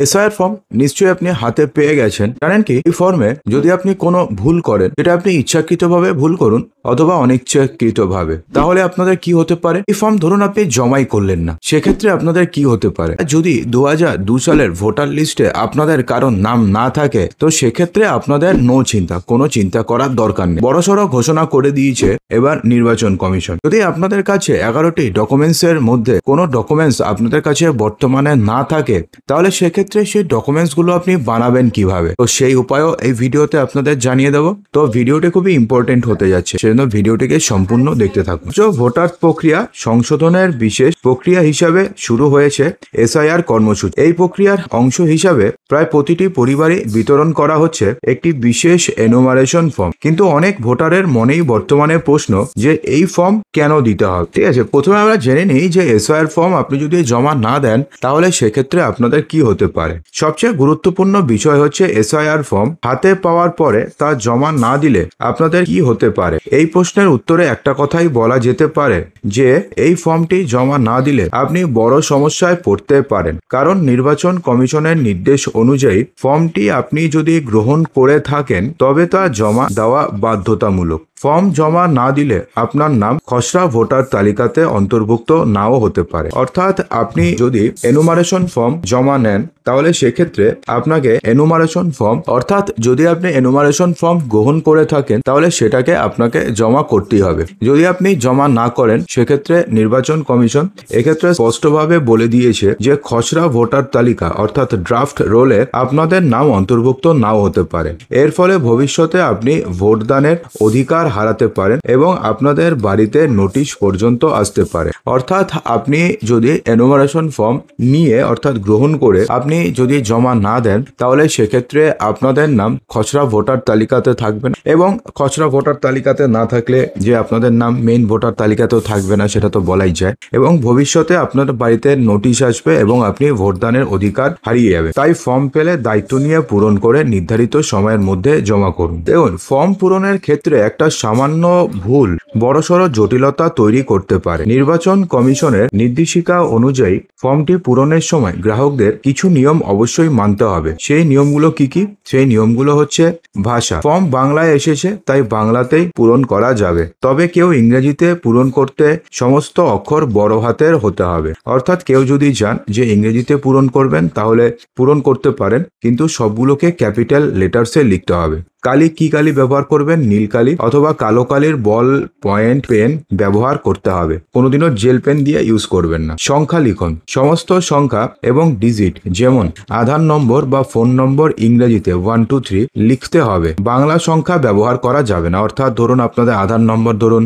SIR form নিশ্চয়ই আপনি হাতে পেয়ে গেছেন। জানেন কি, এই ফর্মে যদি আপনি কোনো ভুল করেন, এটা আপনি ইচ্ছাকৃতভাবে ভুল করুন অথবা অনিচ্ছাকৃতভাবে, তাহলে আপনাদের কি হতে পারে? এই ফর্ম ধরুন আপনি জমাই করলেন না, সেক্ষেত্রে আপনাদের কি হতে পারে? যদি 2002 সালের ভোটার লিস্টে আপনাদের কারোর নাম না থাকে, তো সেক্ষেত্রে আপনাদের নো চিন্তা, কোনো চিন্তা করার দরকার নেই। বড়সড় ঘোষণা করে দিয়েছে এবার নির্বাচন কমিশন। যদি আপনাদের কাছে 11টি ডকুমেন্টসের মধ্যে কোনো ডকুমেন্টস আপনাদের কাছে বর্তমানে না থাকে, তাহলে সেক্ষেত্রে সেই ডকুমেন্টস গুলো আপনি বানাবেন কিভাবে, তো সেই উপায়ও এই ভিডিওতে আপনাদের জানিয়ে দেবো। তো ভিডিওটি খুবই ইম্পর্টেন্ট হতে যাচ্ছে, সেজন্য ভিডিওটিকে সম্পূর্ণ দেখতে থাকুন। ভোটার প্রক্রিয়া সংশোধনের বিশেষ প্রক্রিয়া হিসাবে শুরু হয়েছে এসআইআর কর্মসূচি। এই প্রক্রিয়ার অংশ হিসাবে প্রায় প্রতিটি পরিবারে বিতরণ করা হচ্ছে একটি বিশেষ এনুমারেশন ফর্ম। কিন্তু অনেক ভোটারের মনেই বর্তমানে প্রশ্ন যে এই ফর্ম কেন দিতে হবে। ঠিক আছে, প্রথমে আমরা জেনে নিই যে এসআইআর ফর্ম আপনি যদি জমা না দেন, তাহলে সেক্ষেত্রে আপনাদের কি হতে পারে। সবচেয়ে গুরুত্বপূর্ণ বিষয় হচ্ছে এসআইআর ফর্ম হাতে পাওয়ার পরে তা জমা না দিলে আপনাদের কি হতে পারে। এই প্রশ্নের উত্তরে একটা কথাই বলা যেতে পারে যে এই ফর্মটি জমা না দিলে আপনি বড় সমস্যায় পড়তে পারেন, কারণ নির্বাচন কমিশনের নির্দেশ অনুযায়ী ফর্মটি আপনি যদি গ্রহণ করে থাকেন তবে তা জমা দেওয়া বাধ্যতামূলক। ফর্ম জমা না দিলে আপনার নাম খসড়া ভোটার তালিকাতে অন্তর্ভুক্ত নাও হতে পারে। অর্থাৎ আপনি যদি এনুমারেশন ফর্ম জমা নেন, তাহলে সেক্ষেত্রে আপনাকে এনুমারেশন ফর্ম, অর্থাৎ যদি আপনি এনুমারেশন ফর্ম গ্রহণ করে থাকেন, তাহলে সেটাকে আপনাকে জমা করতেই হবে। যদি আপনি জমা না করেন, সেক্ষেত্রে নির্বাচন কমিশন এক্ষেত্রে স্পষ্টভাবে বলে দিয়েছে যে খসড়া ভোটার তালিকা অর্থাৎ ড্রাফট রোলে আপনাদের নাম অন্তর্ভুক্ত নাও হতে পারে। এর ফলে ভবিষ্যতে আপনি ভোটদানের অধিকার হারাতে পারেন এবং আপনাদের বাড়িতে নোটিশ পর্যন্ত আসতে পারে। অর্থাৎ আপনি যদি এনুমারেশন ফর্ম নিয়ে অর্থাৎ গ্রহণ করে আপনি যদি জমা না দেন, তাহলে সেক্ষেত্রে আপনাদের নাম খসড়া ভোটার তালিকাতে থাকবে না, এবং খসড়া ভোটার তালিকাতে না থাকলে যে আপনাদের নাম মেইন ভোটার তালিকাতেও থাকবে না, সেটা তো বলাই যায়, এবং ভবিষ্যতে আপনার বাড়িতে নোটিশ আসবে এবং আপনি ভোটদানের অধিকার হারিয়ে যাবে। তাই ফর্ম পেলে দায়িত্ব নিয়ে পূরণ করে নির্ধারিত সময়ের মধ্যে জমা করুন। দেখুন, ফর্ম পূরণের ক্ষেত্রে একটা সামান্য ভুল বড়সড় জটিলতা তৈরি করতে পারে। নির্বাচন কমিশনের নির্দেশিকা অনুযায়ী ফর্মটি পূরণের সময় গ্রাহকদের কিছু নিয়ম অবশ্যই মানতে হবে। সেই নিয়মগুলো কি কি? সেই নিয়মগুলো হচ্ছে ভাষা। ফর্ম বাংলায় এসেছে, তাই বাংলাতেই পূরণ করা যাবে, তবে কেউ ইংরেজিতে পূরণ করতে সমস্ত অক্ষর বড় হাতের হতে হবে। অর্থাৎ কেউ যদি চান যে ইংরেজিতে পূরণ করবেন, তাহলে পূরণ করতে পারেন, কিন্তু সবগুলোকে ক্যাপিটাল লেটার্সে লিখতে হবে। কালি কি কালি ব্যবহার করবেন? নীল কালি অথবা কালো কালির বল পয়েন্ট পেন ব্যবহার করতে হবে। কোনোদিনও জেল পেন দিয়ে ইউজ করবেন না। সংখ্যা লিখন, সমস্ত সংখ্যা এবং ডিজিট, যেমন আধার নম্বর বা ফোন নম্বর ইংরেজিতে 1 2 3 লিখতে হবে। বাংলা সংখ্যা ব্যবহার করা যাবে না। অর্থাৎ ধরুন আপনাদের আধার নম্বর ধরুন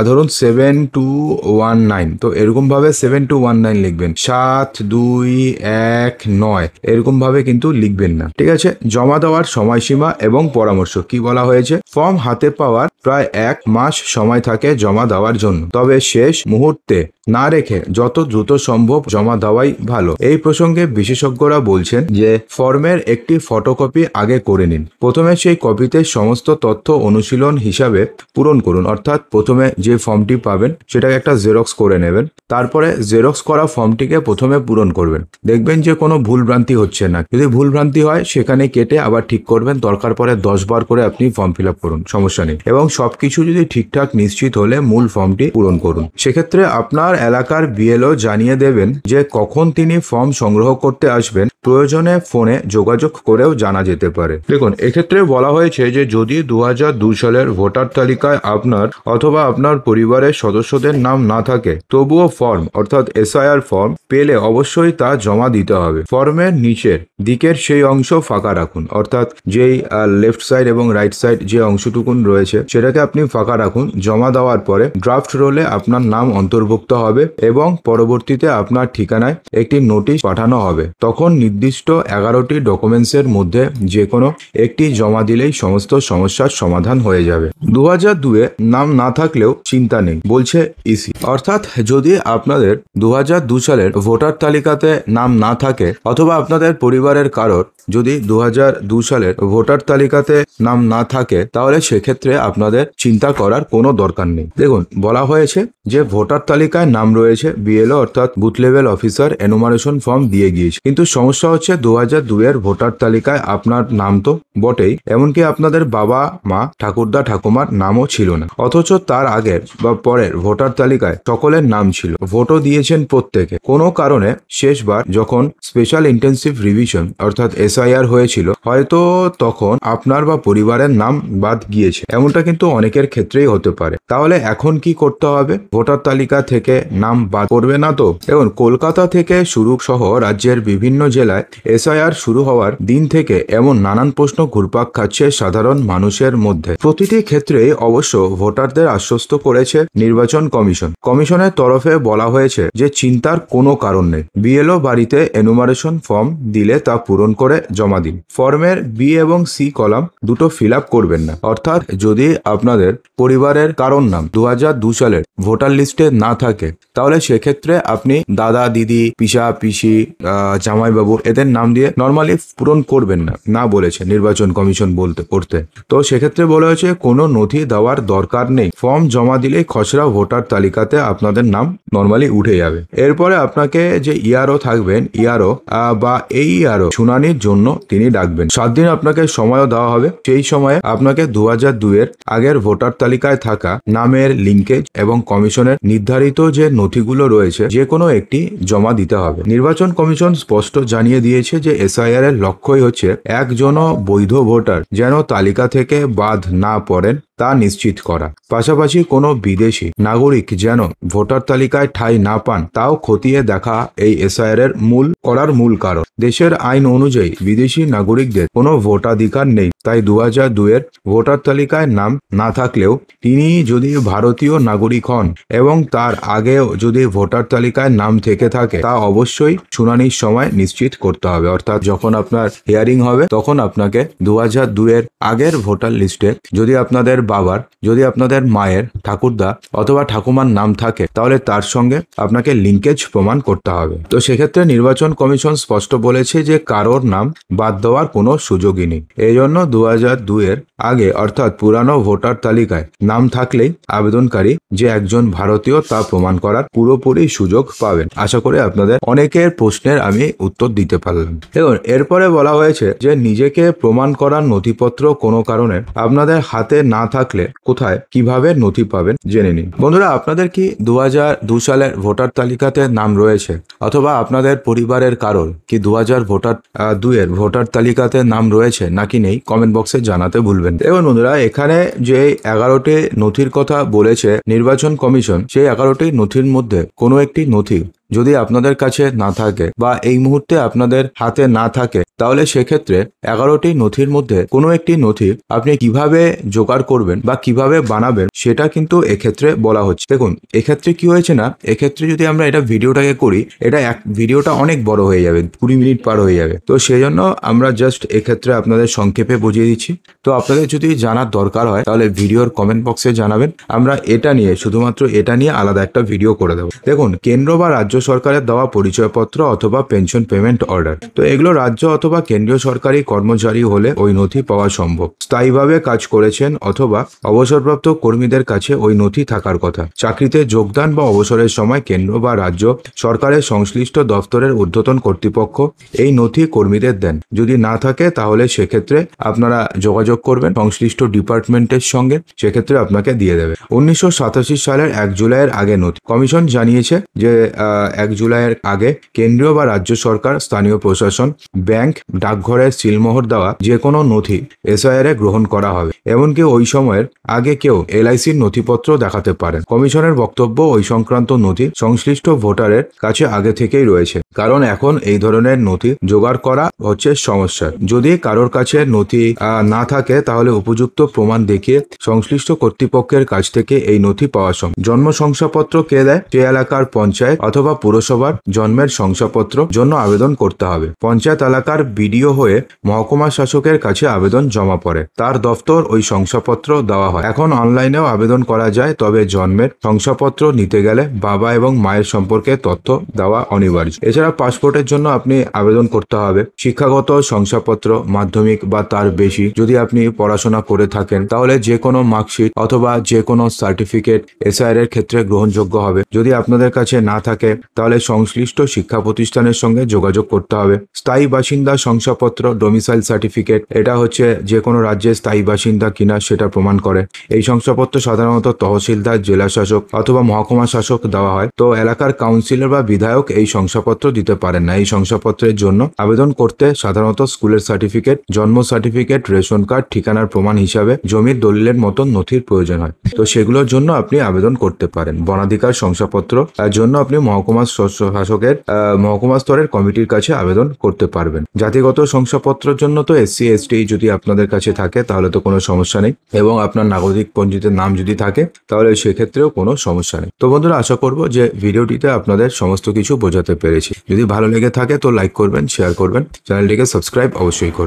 7219, তো এরকম ভাবে 7219 লিখবেন। 7219 এরকম ভাবে কিন্তু লিখবেন না। ঠিক আছে, জমা দেওয়ার সময়সীমা এবং পরামর্শ কি বলা হয়েছে? ফর্ম হাতে পাওয়ার প্রায় 1 মাস সময় থাকে জমা দেওয়ার জন্য, তবে শেষ মুহূর্তে না রেখে যত দ্রুত সম্ভব জমা দেওয়াই ভালো। এই প্রসঙ্গে বিশেষজ্ঞরা বলছেন যে ফর্মের একটি ফটোকপি আগে করে নিন। প্রথমে সেই কপিতে সমস্ত তথ্য অনুশীলন হিসাবে পূরণ করুন। অর্থাৎ প্রথমে যে ফর্মটি পাবেন সেটাকে একটা জেরক্স করে নেবেন, তারপরে জেরক্স করা ফর্মটিকে প্রথমে পূরণ করবেন। দেখবেন যে কোনো ভুলভ্রান্তি হচ্ছে না। যদি ভুলভ্রান্তি হয়, সেখানে কেটে আবার ঠিক করবেন। দরকার পরে 10 বার করে আপনি ফর্ম ফিল আপ করুন, সমস্যা নেই। এবং সবকিছু যদি ঠিকঠাক নিশ্চিত হলে মূল ফর্মটি পূরণ করুন। সেক্ষেত্রে আপনার এলাকার বিএলও জানিয়ে দেবেন যে কখন তিনি ফর্ম সংগ্রহ করতে আসবেন। প্রয়োজনে ফোনে যোগাযোগ করেও জানা যেতে পারে। দেখুন, এক্ষেত্রে বলা হয়েছে যে যদি 2002 সালের ভোটার তালিকায় আপনার অথবা আপনার পরিবারের সদস্যদের নাম না থাকে, তবুও ফর্ম অর্থাৎ এসআইআর ফর্ম পেলে অবশ্যই তা জমা দিতে হবে। ফর্মের নিচের দিকের সেই অংশ ফাঁকা রাখুন। অর্থাৎ যেই লেফট সাইড এবং রাইট সাইড যে অংশটুকুন রয়েছে, সেটাকে আপনি ফাঁকা রাখুন। জমা দেওয়ার পরে ড্রাফট রোলে আপনার নাম অন্তর্ভুক্ত হবে এবং পরবর্তীতে আপনার ঠিকানায় একটি নোটিশ পাঠানো হবে। তখন নির্দিষ্ট 11টি ডকুমেন্টসের মধ্যে যে কোনো একটি জমা দিলেই সমস্ত সমস্যার সমাধান হয়ে যাবে। 2002-এ নাম না থাকলেও চিন্তা নেই, বলছে ইসি। অর্থাৎ যদি আপনাদের 2002 সালের ভোটার তালিকাতে নাম না থাকে, অথবা আপনাদের পরিবারের কারোর যদি 2002 সালের ভোটার ভোটার তালিকাতে নাম না থাকে তাহলে সেক্ষেত্রে আপনাদের চিন্তা করার কোনো দরকার নেই। দেখুন, বলা হয়েছে যে ভোটার তালিকায় নাম রয়েছে, বিএলও অর্থাৎ booth level officer enumeration form দিয়ে গিয়েছে, কিন্তু সমস্যা হচ্ছে 2002 এর ভোটার তালিকায় আপনার নাম তো বটেই, এমনকি আপনাদের বাবা মা ঠাকুরদা ঠাকুমার নামও ছিল না, অথচ তার আগের বা পরের ভোটার তালিকায় সকলের নাম ছিল, ভোটও দিয়েছেন প্রত্যেকে। কোনো কারণে শেষবার যখন স্পেশাল ইন্টেন্সিভ রিভিশন অর্থাৎ এসআইআর হয়েছিল, হয়তো তখন আপনার বা পরিবারের নাম বাদ গিয়েছে, এমনটা কিন্তু অনেকের ক্ষেত্রেই হতে পারে। তাহলে এখন কি করতে হবে? ভোটার তালিকা থেকে নাম বাদ করবে না তো? এবং কলকাতা থেকে শুরু সহ রাজ্যের বিভিন্ন জেলায় এসআইআর শুরু হওয়ার দিন থেকে এমন নানান প্রশ্ন ঘুরপাক খাচ্ছে সাধারণ মানুষের মধ্যে। প্রতিটি ক্ষেত্রে অবশ্য ভোটারদের আশ্বস্ত করেছে নির্বাচন কমিশন। কমিশনের তরফে বলা হয়েছে যে চিন্তার কোনো কারণ নেই, বিএলও বাড়িতে এনুমারেশন ফর্ম দিলে তা পূরণ করে জমা দিন। ফর্মের বি এবং সি কলাম দুটো ফিল আপ করবেন না, অর্থাৎ যদি আপনাদের পরিবারের কারোর নাম 2002 সালের ভোটার লিস্টে না থাকে তাহলে সেক্ষেত্রে আপনি দাদা দিদি পিসা পিসি জামাইবাবু এদের নাম দিয়ে নর্মালি পূরণ করবেন না, না বলেছে নির্বাচন কমিশন বলতে করতে। তো সেক্ষেত্রে বলা হয়েছে কোনো নথি দেওয়ার দরকার নেই, ফর্ম জমা দিলেই খসড়া ভোটার তালিকাতে আপনাদের নাম নর্মালি উঠে যাবে। এরপরে আপনাকে যে ইআরও থাকবেন, ইআরও বা এই ইআরও শুনানির জন্য তিনি ডাকবেন। 7 দিন আপনাকে সময়ও দেওয়া হবে। সেই সময়ে আপনাকে 2002 এর আগের ভোটার তালিকায় থাকা নামের লিঙ্কেজ এবং কমিশনের নির্ধারিত যে নথিগুলো রয়েছে যে কোনো একটি জমা দিতে হবে। নির্বাচন কমিশন স্পষ্ট জানিয়ে দিয়েছে যে এসআইআর এর লক্ষ্যই হচ্ছে একজনও বৈধ ভোটার যেন তালিকা থেকে বাদ না পড়েন তা নিশ্চিত করা। পাশাপাশি কোনো বিদেশি নাগরিক যেন ভোটার তালিকায় ঠাঁই না পান তাও খতিয়ে দেখা এই এসআইআর এর মূল কারণ। দেশের আইন অনুযায়ী বিদেশি নাগরিকদের কোনো ভোটাধিকার নেই, তাই 2002 এর ভোটার তালিকায় নাম না থাকলেও তিনি যদি ভারতীয় নাগরিক হন এবং তার আগেও যদি ভোটার তালিকায় নাম থেকে থাকে তা অবশ্যই শুনানির সময় নিশ্চিত করতে হবে। অর্থাৎ যখন আপনার হিয়ারিং হবে তখন আপনাকে 2002 এর আগের ভোটার লিস্টে যদি আপনাদের বাবার, যদি আপনাদের মায়ের, ঠাকুরদা অথবা ঠাকুমার নাম থাকে তাহলে তার সঙ্গে আপনাকে লিঙ্কেজ প্রমাণ করতে হবে। তো সেক্ষেত্রে নির্বাচন কমিশন স্পষ্ট বলেছে যে কারোর নাম বাদ দেওয়ার কোনো সুযোগই নেই। এই জন্য 2002 এর আগে অর্থাৎ পুরানো ভোটার তালিকায় নাম থাকলেই আবেদনকারী যে একজন ভারতীয় তা প্রমাণ করার পুরোপুরি সুযোগ পাবেন। আশা করি আপনাদের অনেকের প্রশ্নের আমি উত্তর দিতে পারলাম। দেখুন, এরপরে বলা হয়েছে যে নিজেকে প্রমাণ করার নথিপত্র কোনো কারণে আপনাদের হাতে না থাকলে কোথায় কিভাবে নথি পাবেন জেনে নিন। বন্ধুরা, আপনাদের কি 2002 সালের ভোটার তালিকাতে নাম রয়েছে অথবা আপনাদের পরিবারের কারোর কি 2002 এর ভোটার তালিকাতে নাম রয়েছে নাকি নেই কমেন্ট বক্সে জানাতে ভুলবেন। এবং বন্ধুরা, এখানে যে 11টি নথির কথা বলেছে নির্বাচন কমিশন, সেই 11টি নথির মধ্যে কোনো একটি নথি যদি আপনাদের কাছে না থাকে বা এই মুহূর্তে আপনাদের হাতে না থাকে তাহলে সেক্ষেত্রে 11টি নথির মধ্যে কোনো একটি নথি আপনি কিভাবে জোগাড় করবেন বা কিভাবে বানাবেন সেটা কিন্তু এক্ষেত্রে বলা হচ্ছে। দেখুন, এক্ষেত্রে কি হয়েছে না, এক্ষেত্রে যদি আমরা এটা ভিডিওটাকে করি, এটা ভিডিওটা অনেক বড় হয়ে যাবে, 20 মিনিট পার হয়ে যাবে। তো সেই জন্য আমরা জাস্ট এক্ষেত্রে আপনাদের সংক্ষেপে বুঝিয়ে দিচ্ছি। তো আপনাদের যদি জানার দরকার হয় তাহলে ভিডিওর কমেন্ট বক্সে জানাবেন, আমরা এটা নিয়ে শুধুমাত্র এটা নিয়ে আলাদা একটা ভিডিও করে দেবো। দেখুন, কেন্দ্র বা রাজ্য সরকারের দেওয়া পরিচয়পত্র অথবা পেনশন পেমেন্ট অর্ডার, তো এগুলো রাজ্য অথবা কেন্দ্রীয় সরকারি কর্মচারী হলে ওই নথি পাওয়া সম্ভব। স্থায়ীভাবে কাজ করেছেন অথবা অবসরপ্রাপ্ত কর্মীদের কাছে ওই নথি থাকার কথা। চাকরিতে যোগদান বা অবসরের সময় কেন্দ্র বা রাজ্য সরকারের সংশ্লিষ্ট দপ্তরের ঊর্ধ্বতন কর্তৃপক্ষ এই নথি কর্মীদের দেন। যদি না থাকে তাহলে সেক্ষেত্রে আপনারা যোগাযোগ করবেন সংশ্লিষ্ট ডিপার্টমেন্টের সঙ্গে, সেক্ষেত্রে আপনাকে দিয়ে দেবে। 1987 সালের 1 জুলাইয়ের আগে নথি। কমিশন জানিয়েছে যে 1 জুলাইয়ের আগে কেন্দ্রীয় বা রাজ্য সরকার, স্থানীয় প্রশাসন, ব্যাংক, ডাকঘরের সিলমোহর দেওয়া যে কোনো নথি এসআইআর এ গ্রহণ করা হবে। এমনকি ওই সময়ের আগে কেউ এলআইসির নথিপত্র দেখাতে পারেন। কমিশনের বক্তব্য, ওই সংক্রান্ত নথি সংশ্লিষ্ট ভোটারের কাছে আগে থেকেই রয়েছে, কারণ এখন এই ধরনের নথি জোগাড় করা হচ্ছে সমস্যা। যদি কারোর কাছে নথি না থাকে তাহলে উপযুক্ত প্রমাণ দেখিয়ে সংশ্লিষ্ট কর্তৃপক্ষের কাছ থেকে এই নথি পাওয়া সম্ভব। জন্ম শংসাপত্র কে দেয়? সে এলাকার পঞ্চায়েত অথবা পুরসভার জন্মের শংসাপত্র জন্য আবেদন করতে হবে। পঞ্চায়েত এলাকার বিডিও হয়ে মহকুমা শাসকের কাছে আবেদন জমা পড়ে, তার দফতর ওই শংসাপত্র দেওয়া হয়। এখন অনলাইনেও আবেদন করা যায়, তবে জন্মের শংসাপত্র নিতে গেলে বাবা এবং মায়ের সম্পর্কে তথ্য দেওয়া অনিবার্য। এছাড়া পাসপোর্টের জন্য আপনি আবেদন করতে হবে। শিক্ষাগত শংসাপত্র মাধ্যমিক বা তার বেশি যদি আপনি পড়াশোনা করে থাকেন তাহলে যে কোনো মার্কশিট অথবা যে কোনো সার্টিফিকেট এসআইআর এর ক্ষেত্রে গ্রহণযোগ্য হবে। যদি আপনাদের কাছে না থাকে তাহলে সংশ্লিষ্ট শিক্ষা প্রতিষ্ঠানের সঙ্গে যোগাযোগ করতে হবে। স্থায়ী বাসিন্দা শংসাপত্র ডোমিসাইল সার্টিফিকেট, এটা হচ্ছে যে কোনো রাজ্যের স্থায়ী বাসিন্দা কিনা সেটা প্রমাণ করে। এই শংসাপত্র সাধারণত তহসিলদার, জেলা শাসক অথবা মহকুমা শাসক দেওয়া হয়। তো এলাকার কাউন্সিলর বা বিধায়ক এই শংসাপত্র দিতে পারেন না। এই শংসাপত্রের জন্য আবেদন করতে সাধারণত স্কুলের সার্টিফিকেট, জন্ম সার্টিফিকেট, রেশন কার্ড, ঠিকানার প্রমাণ হিসাবে জমির দলিলের মতন নথির প্রয়োজন হয়। তো সেগুলোর জন্য আপনি আবেদন করতে পারেন। বনাধিকার শংসাপত্র তার জন্য আপনি মহকুমা শাসকের মহকুমা স্তরের কমিটির কাছে আবেদন করতে পারবেন। জাতিগত শংসাপত্রের জন্য তো SC ST যদি আপনাদের কাছে থাকে তাহলে তো কোনো সমস্যা নেই, এবং আপনার নাগরিক পঞ্জিতে নাম যদি থাকে তাহলে সেক্ষেত্রেও কোনো সমস্যা নেই। তো বন্ধুরা, আশা করব যে ভিডিওটিতে আপনাদের সমস্ত কিছু বোঝাতে পেরেছি। যদি ভালো লেগে থাকে তো লাইক করবেন, শেয়ার করবেন, চ্যানেলটিকে সাবস্ক্রাইব অবশ্যই করবেন।